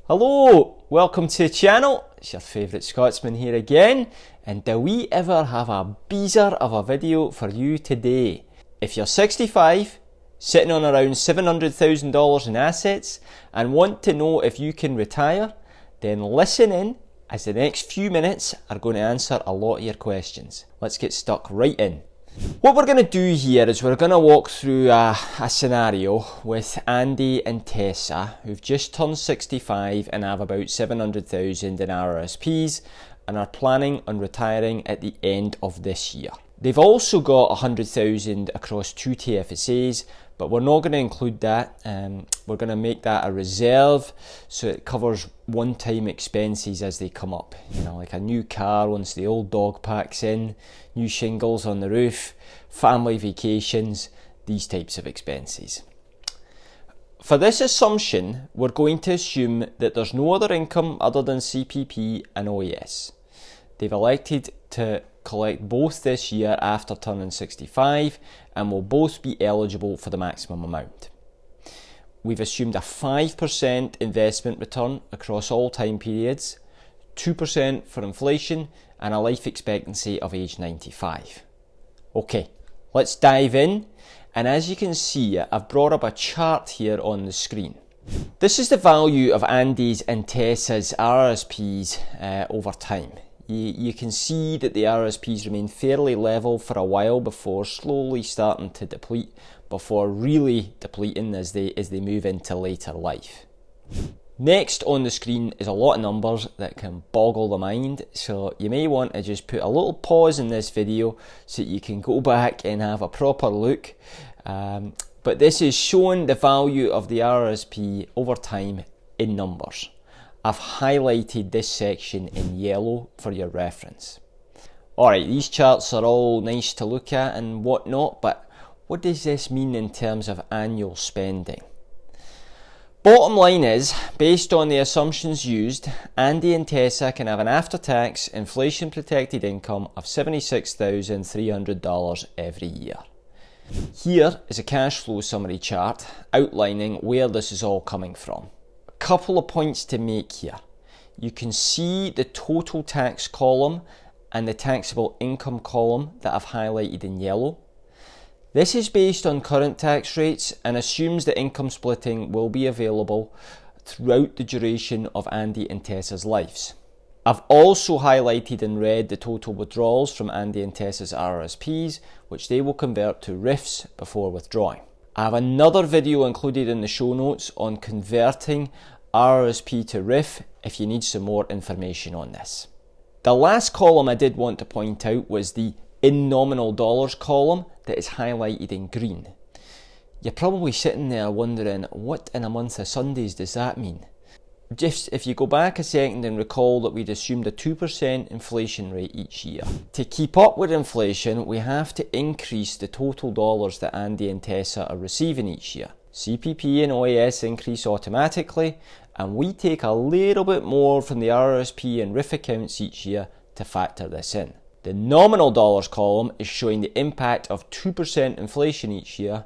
Hello, welcome to the channel. It's your favourite Scotsman here again, and do we ever have a beezer of a video for you today. If you're 65, sitting on around $700,000 in assets and want to know if you can retire, then listen in as the next few minutes are going to answer a lot of your questions. Let's get stuck right in. What we're going to do here is we're going to walk through a scenario with Andy and Tessa, who've just turned 65 and have about 700,000 in RRSPs and are planning on retiring at the end of this year. They've also got 100,000 across 2 TFSAs, but we're not going to include that. We're going to make that a reserve so it covers one-time expenses as they come up. You know, like a new car once the old dog packs in, new shingles on the roof, family vacations, these types of expenses. For this assumption, we're going to assume that there's no other income other than CPP and OAS. They've elected to collect both this year after turning 65 and will both be eligible for the maximum amount. We've assumed a 5% investment return across all time periods, 2% for inflation, and a life expectancy of age 95. Okay, let's dive in, and as you can see, I've brought up a chart here on the screen. This is the value of Andy's and Tessa's RRSPs over time. You can see that the RRSPs remain fairly level for a while before slowly starting to deplete, before really depleting as they move into later life. Next on the screen is a lot of numbers that can boggle the mind, so you may want to just put a little pause in this video so that you can go back and have a proper look. But this is showing the value of the RRSP over time in numbers. I've highlighted this section in yellow for your reference. Alright, these charts are all nice to look at and whatnot, but what does this mean in terms of annual spending? Bottom line is, based on the assumptions used, Andy and Tessa can have an after-tax, inflation-protected income of $76,300 every year. Here is a cash flow summary chart outlining where this is all coming from. Couple of points to make here. You can see the total tax column and the taxable income column that I've highlighted in yellow. This is based on current tax rates and assumes that income splitting will be available throughout the duration of Andy and Tessa's lives. I've also highlighted in red the total withdrawals from Andy and Tessa's RRSPs, which they will convert to RIFs before withdrawing. I have another video included in the show notes on converting RRSP to RIF if you need some more information on this. The last column I did want to point out was the in nominal dollars column that is highlighted in green. You're probably sitting there wondering, what in a month of Sundays does that mean? Just if you go back a second and recall that we'd assumed a 2% inflation rate each year. To keep up with inflation, we have to increase the total dollars that Andy and Tessa are receiving each year. CPP and OAS increase automatically, and we take a little bit more from the RRSP and RIF accounts each year to factor this in. The nominal dollars column is showing the impact of 2% inflation each year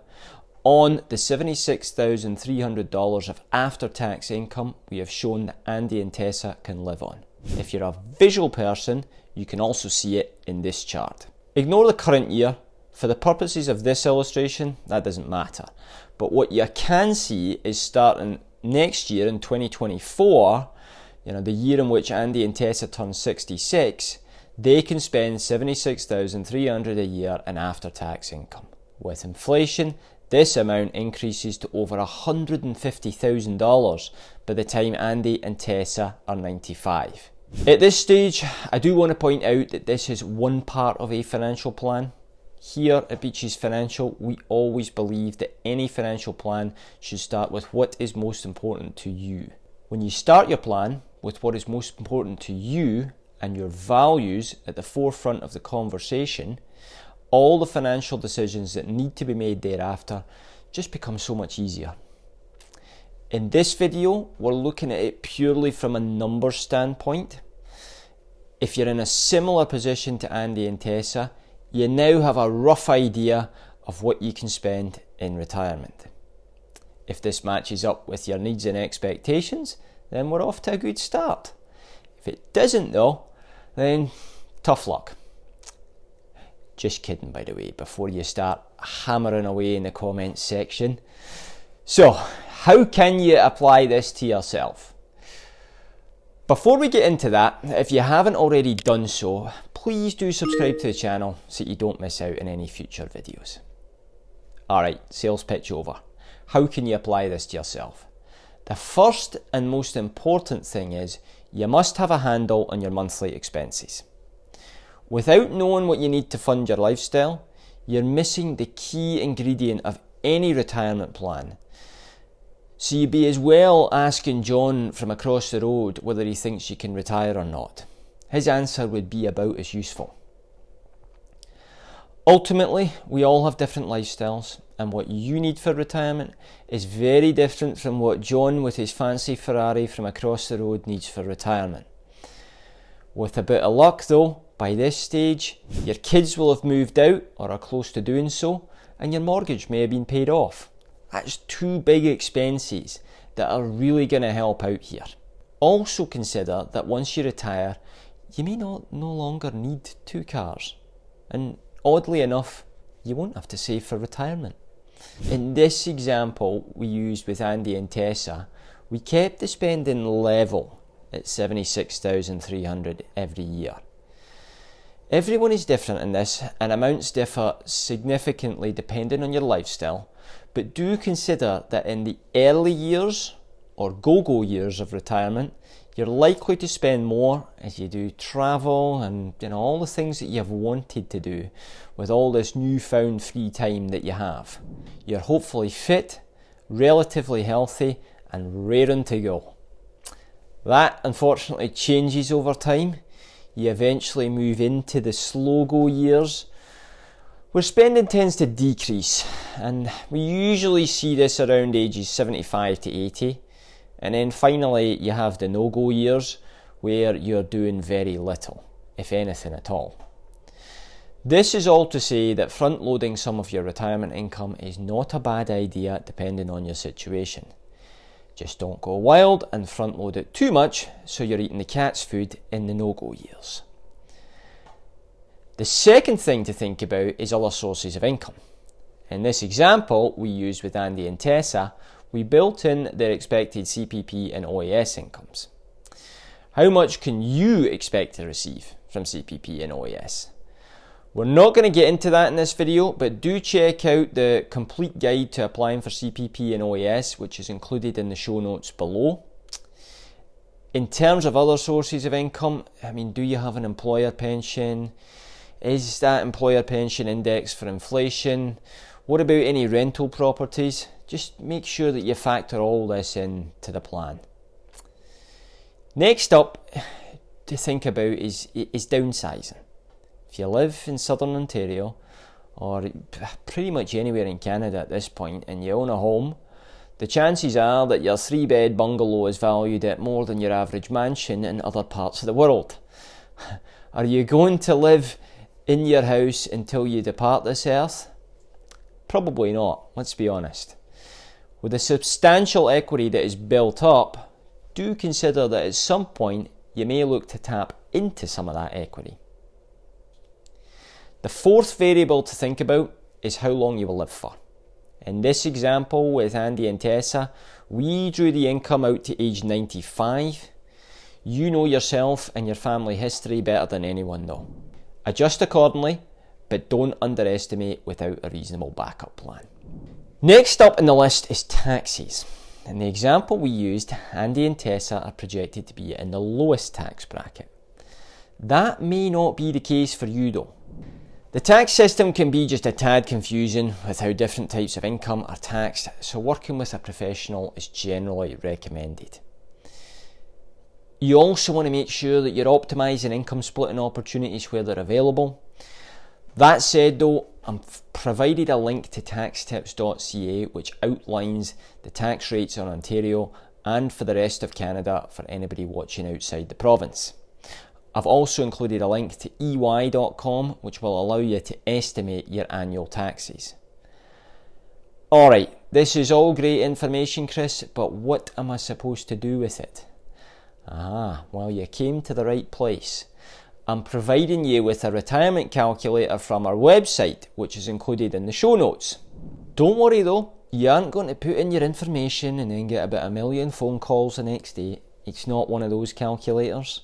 on the $76,300 of after-tax income we have shown that Andy and Tessa can live on. If you're a visual person, you can also see it in this chart. Ignore the current year. For the purposes of this illustration, that doesn't matter. But what you can see is starting next year in 2024, the year in which Andy and Tessa turn 66, they can spend $76,300 a year in after-tax income. With inflation, this amount increases to over $150,000 by the time Andy and Tessa are 95. At this stage, I do want to point out that this is one part of a financial plan. Here at Beaches Financial, we always believe that any financial plan should start with what is most important to you. When you start your plan with what is most important to you and your values at the forefront of the conversation, all the financial decisions that need to be made thereafter just become so much easier. In this video, we're looking at it purely from a numbers standpoint. If you're in a similar position to Andy and Tessa, you now have a rough idea of what you can spend in retirement. If this matches up with your needs and expectations, then we're off to a good start. If it doesn't though, then tough luck. Just kidding, by the way, before you start hammering away in the comments section. So, how can you apply this to yourself? Before we get into that, if you haven't already done so, please do subscribe to the channel so you don't miss out on any future videos. Alright, sales pitch over. How can you apply this to yourself? The first and most important thing is you must have a handle on your monthly expenses. Without knowing what you need to fund your lifestyle, you're missing the key ingredient of any retirement plan. So you'd be as well asking John from across the road whether he thinks you can retire or not. His answer would be about as useful. Ultimately, we all have different lifestyles, and what you need for retirement is very different from what John with his fancy Ferrari from across the road needs for retirement. With a bit of luck though, by this stage, your kids will have moved out or are close to doing so, and your mortgage may have been paid off. That's two big expenses that are really going to help out here. Also consider that once you retire, you may no longer need 2 cars. And oddly enough, you won't have to save for retirement. In this example we used with Andy and Tessa, we kept the spending level at $76,300 every year. Everyone is different in this, and amounts differ significantly depending on your lifestyle, but do consider that in the early years, or go-go years of retirement, you're likely to spend more as you do travel and all the things that you've wanted to do with all this newfound free time that you have. You're hopefully fit, relatively healthy, and raring to go. That unfortunately changes over time. You eventually move into the slow-go years where spending tends to decrease, and we usually see this around ages 75 to 80. And then finally you have the no-go years where you're doing very little, if anything at all. This is all to say that front-loading some of your retirement income is not a bad idea depending on your situation. Just don't go wild and front-load it too much so you're eating the cat's food in the no-go years. The second thing to think about is other sources of income. In this example we used with Andy and Tessa, we built in their expected CPP and OAS incomes. How much can you expect to receive from CPP and OAS? We're not going to get into that in this video, but do check out the complete guide to applying for CPP and OAS, which is included in the show notes below. In terms of other sources of income, do you have an employer pension? Is that employer pension indexed for inflation? What about any rental properties? Just make sure that you factor all this into the plan. Next up to think about is downsizing. If you live in southern Ontario, or pretty much anywhere in Canada at this point, and you own a home, the chances are that your 3-bed bungalow is valued at more than your average mansion in other parts of the world. Are you going to live in your house until you depart this earth? Probably not, let's be honest. With the substantial equity that is built up, do consider that at some point you may look to tap into some of that equity. The fourth variable to think about is how long you will live for. In this example with Andy and Tessa, we drew the income out to age 95. You know yourself and your family history better than anyone though. Adjust accordingly, but don't underestimate without a reasonable backup plan. Next up on the list is taxes. In the example we used, Andy and Tessa are projected to be in the lowest tax bracket. That may not be the case for you though. The tax system can be just a tad confusing with how different types of income are taxed, so working with a professional is generally recommended. You also want to make sure that you're optimising income splitting opportunities where they're available. That said though, I've provided a link to taxtips.ca which outlines the tax rates in Ontario and for the rest of Canada for anybody watching outside the province. I've also included a link to ey.com which will allow you to estimate your annual taxes. Alright, this is all great information, Chris, but what am I supposed to do with it? Well, you came to the right place. I'm providing you with a retirement calculator from our website, which is included in the show notes. Don't worry though, you aren't going to put in your information and then get about 1 million phone calls the next day. It's not one of those calculators.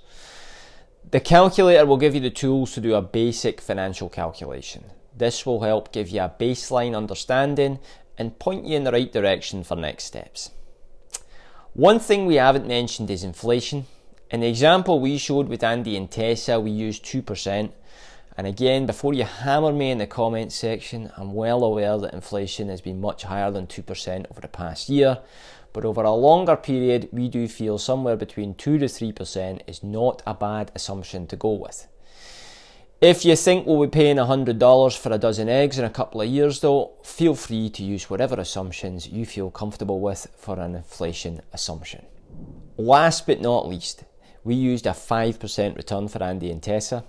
The calculator will give you the tools to do a basic financial calculation. This will help give you a baseline understanding and point you in the right direction for next steps. One thing we haven't mentioned is inflation. In the example we showed with Andy and Tessa, we used 2%. And again, before you hammer me in the comments section, I'm well aware that inflation has been much higher than 2% over the past year. But over a longer period, we do feel somewhere between 2 to 3% is not a bad assumption to go with. If you think we'll be paying $100 for a dozen eggs in a couple of years though, feel free to use whatever assumptions you feel comfortable with for an inflation assumption. Last but not least, we used a 5% return for Andy and Tessa.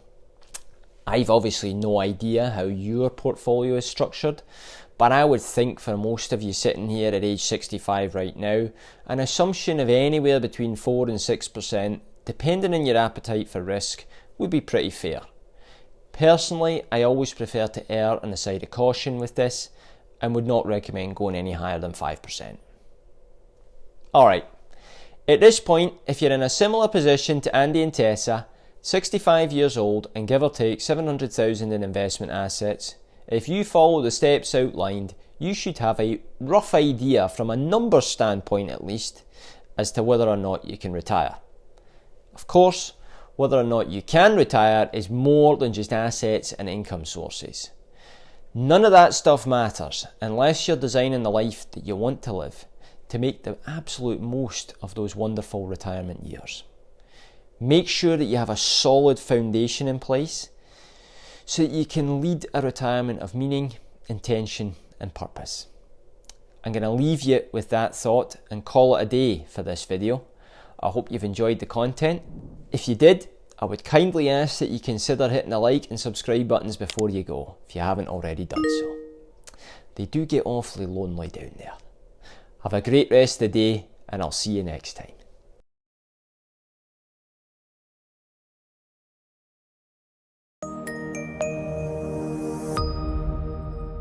I've obviously no idea how your portfolio is structured, but I would think for most of you sitting here at age 65 right now, an assumption of anywhere between 4 and 6%, depending on your appetite for risk, would be pretty fair. Personally, I always prefer to err on the side of caution with this and would not recommend going any higher than 5%. Alright, at this point, if you're in a similar position to Andy and Tessa, 65 years old and give or take 700,000 in investment assets, if you follow the steps outlined, you should have a rough idea from a numbers standpoint at least as to whether or not you can retire. Of course, whether or not you can retire is more than just assets and income sources. None of that stuff matters unless you're designing the life that you want to live to make the absolute most of those wonderful retirement years. Make sure that you have a solid foundation in place so that you can lead a retirement of meaning, intention and purpose. I'm going to leave you with that thought and call it a day for this video. I hope you've enjoyed the content. If you did, I would kindly ask that you consider hitting the like and subscribe buttons before you go, if you haven't already done so. They do get awfully lonely down there. Have a great rest of the day, and I'll see you next time.